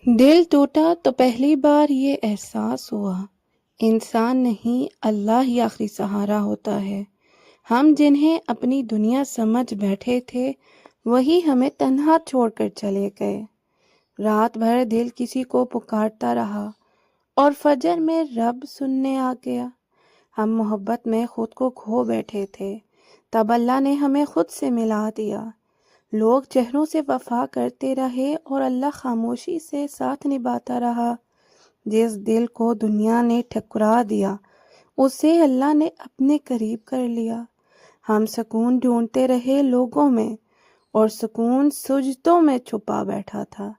دل ٹوٹا تو پہلی بار یہ احساس ہوا، انسان نہیں اللہ ہی آخری سہارا ہوتا ہے۔ ہم جنہیں اپنی دنیا سمجھ بیٹھے تھے وہی ہمیں تنہا چھوڑ کر چلے گئے۔ رات بھر دل کسی کو پکارتا رہا اور فجر میں رب سننے آ گیا۔ ہم محبت میں خود کو کھو بیٹھے تھے، تب اللہ نے ہمیں خود سے ملا دیا۔ لوگ چہروں سے وفا کرتے رہے اور اللہ خاموشی سے ساتھ نبھاتا رہا۔ جس دل کو دنیا نے ٹھکرا دیا اسے اللہ نے اپنے قریب کر لیا۔ ہم سکون ڈھونڈتے رہے لوگوں میں اور سکون سجدوں میں چھپا بیٹھا تھا۔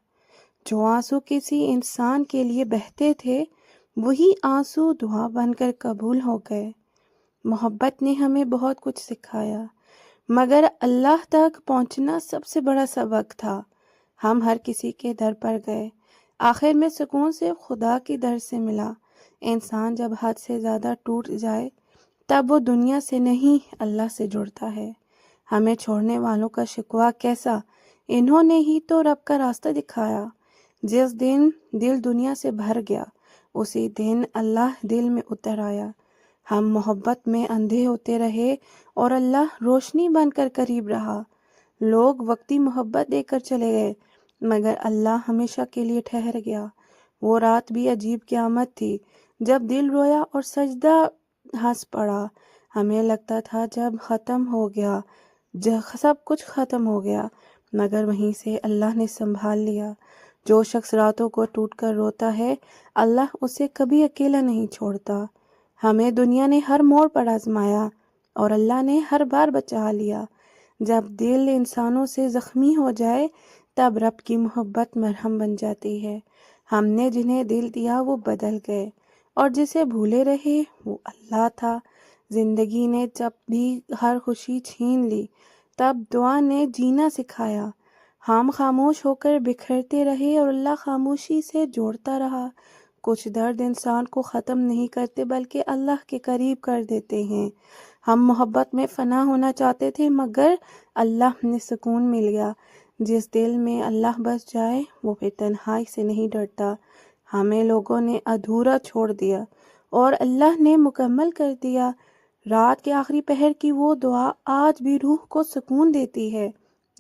جو آنسو کسی انسان کے لیے بہتے تھے وہی آنسو دعا بن کر قبول ہو گئے۔ محبت نے ہمیں بہت کچھ سکھایا، مگر اللہ تک پہنچنا سب سے بڑا سبق تھا۔ ہم ہر کسی کے در پر گئے، آخر میں سکون سے خدا کے در سے ملا۔ انسان جب حد سے زیادہ ٹوٹ جائے تب وہ دنیا سے نہیں اللہ سے جڑتا ہے۔ ہمیں چھوڑنے والوں کا شکوہ کیسا، انہوں نے ہی تو رب کا راستہ دکھایا۔ جس دن دل دنیا سے بھر گیا اسی دن اللہ دل میں اتر آیا۔ ہم محبت میں اندھے ہوتے رہے اور اللہ روشنی بن کر قریب رہا۔ لوگ وقتی محبت دے کر چلے گئے مگر اللہ ہمیشہ کے لیے ٹھہر گیا۔ وہ رات بھی عجیب قیامت تھی جب دل رویا اور سجدہ ہنس پڑا۔ ہمیں لگتا تھا جب ختم ہو گیا، سب کچھ ختم ہو گیا، مگر وہیں سے اللہ نے سنبھال لیا۔ جو شخص راتوں کو ٹوٹ کر روتا ہے اللہ اسے کبھی اکیلا نہیں چھوڑتا۔ ہمیں دنیا نے ہر موڑ پر آزمایا اور اللہ نے ہر بار بچا لیا۔ جب دل انسانوں سے زخمی ہو جائے تب رب کی محبت مرہم بن جاتی ہے۔ ہم نے جنہیں دل دیا وہ بدل گئے اور جسے بھولے رہے وہ اللہ تھا۔ زندگی نے جب بھی ہر خوشی چھین لی تب دعا نے جینا سکھایا۔ ہم خاموش ہو کر بکھرتے رہے اور اللہ خاموشی سے جوڑتا رہا۔ کچھ درد انسان کو ختم نہیں کرتے بلکہ اللہ کے قریب کر دیتے ہیں۔ ہم محبت میں فنا ہونا چاہتے تھے مگر اللہ میں سکون مل گیا۔ جس دل میں اللہ بس جائے وہ پھر تنہائی سے نہیں ڈرتا۔ ہمیں لوگوں نے ادھورا چھوڑ دیا اور اللہ نے مکمل کر دیا۔ رات کے آخری پہر کی وہ دعا آج بھی روح کو سکون دیتی ہے۔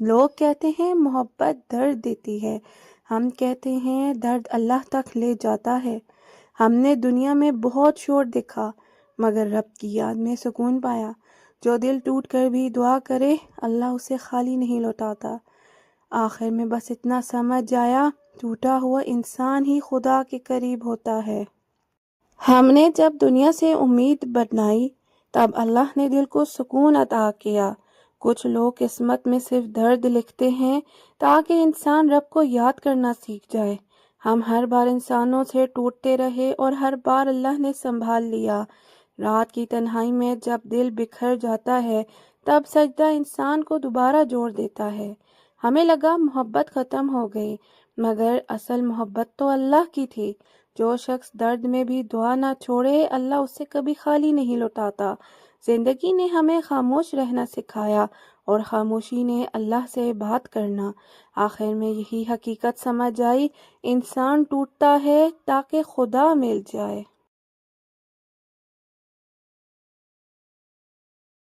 لوگ کہتے ہیں محبت درد دیتی ہے، ہم کہتے ہیں درد اللہ تک لے جاتا ہے۔ ہم نے دنیا میں بہت شور دیکھا مگر رب کی یاد میں سکون پایا۔ جو دل ٹوٹ کر بھی دعا کرے اللہ اسے خالی نہیں لوٹاتا۔ آخر میں بس اتنا سمجھ آیا، ٹوٹا ہوا انسان ہی خدا کے قریب ہوتا ہے۔ ہم نے جب دنیا سے امید بنائی تب اللہ نے دل کو سکون عطا کیا۔ کچھ لوگ قسمت میں صرف درد لکھتے ہیں تاکہ انسان رب کو یاد کرنا سیکھ جائے۔ ہم ہر بار انسانوں سے ٹوٹتے رہے اور ہر بار اللہ نے سنبھال لیا۔ رات کی تنہائی میں جب دل بکھر جاتا ہے تب سجدہ انسان کو دوبارہ جوڑ دیتا ہے۔ ہمیں لگا محبت ختم ہو گئی مگر اصل محبت تو اللہ کی تھی۔ جو شخص درد میں بھی دعا نہ چھوڑے اللہ اسے کبھی خالی نہیں لوٹاتا۔ زندگی نے ہمیں خاموش رہنا سکھایا اور خاموشی نے اللہ سے بات کرنا۔ آخر میں یہی حقیقت سمجھ آئی، انسان ٹوٹتا ہے تاکہ خدا مل جائے۔